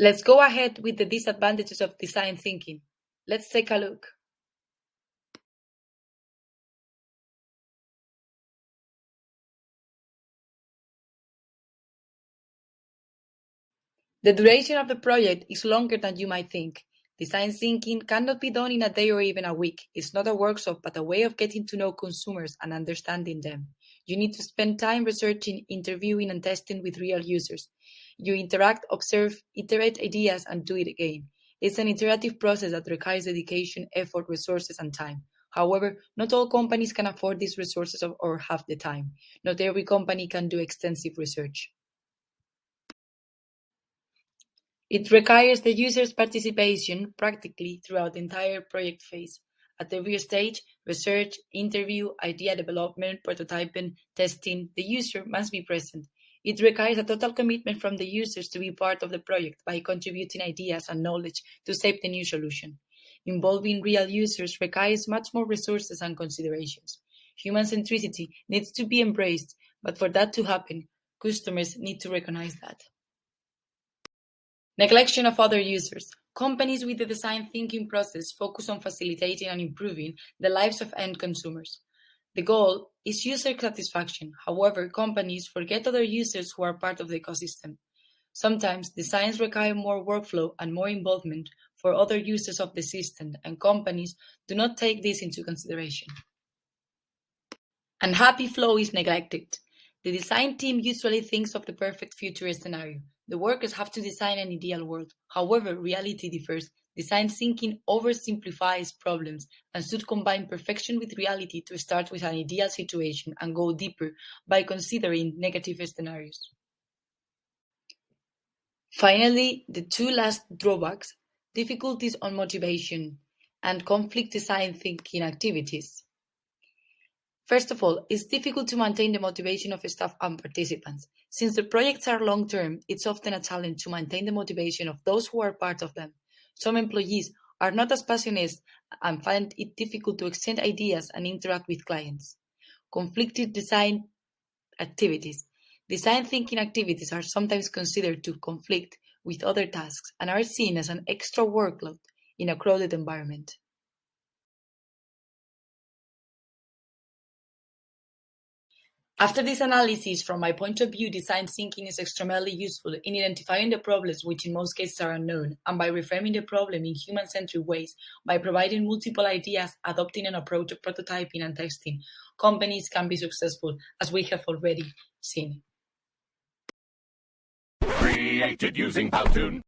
Let's go ahead with the disadvantages of design thinking. Let's take a look. The duration of the project is longer than you might think. Design thinking cannot be done in a day or even a week. It's not a workshop, but a way of getting to know consumers and understanding them. You need to spend time researching, interviewing, and testing with real users. You interact, observe, iterate ideas, and do it again. It's an iterative process that requires dedication, effort, resources, and time. However, not all companies can afford these resources or have the time. Not every company can do extensive research. It requires the user's participation practically throughout the entire project phase. At every stage, research, interview, idea development, prototyping, testing, the user must be present. It requires a total commitment from the users to be part of the project by contributing ideas and knowledge to shape the new solution. Involving real users requires much more resources and considerations. Human centricity needs to be embraced, but for that to happen, customers need to recognize that. Neglection of other users. Companies with the design thinking process focus on facilitating and improving the lives of end consumers. The goal is user satisfaction. However, companies forget other users who are part of the ecosystem. Sometimes designs require more workflow and more involvement for other users of the system, and companies do not take this into consideration. Unhappy flow is neglected. The design team usually thinks of the perfect future scenario. The workers have to design an ideal world. However, reality differs. Design thinking oversimplifies problems and should combine perfection with reality to start with an ideal situation and go deeper by considering negative scenarios. Finally, the two last drawbacks, difficulties on motivation and conflict design thinking activities. First of all, it's difficult to maintain the motivation of staff and participants. Since the projects are long-term, it's often a challenge to maintain the motivation of those who are part of them. Some employees are not as passionate and find it difficult to exchange ideas and interact with clients. Conflicted design activities. Design thinking activities are sometimes considered to conflict with other tasks and are seen as an extra workload in a crowded environment. After this analysis, from my point of view, design thinking is extremely useful in identifying the problems, which in most cases are unknown, and by reframing the problem in human-centric ways, by providing multiple ideas, adopting an approach of prototyping and testing, companies can be successful, as we have already seen. Created using Powtoon.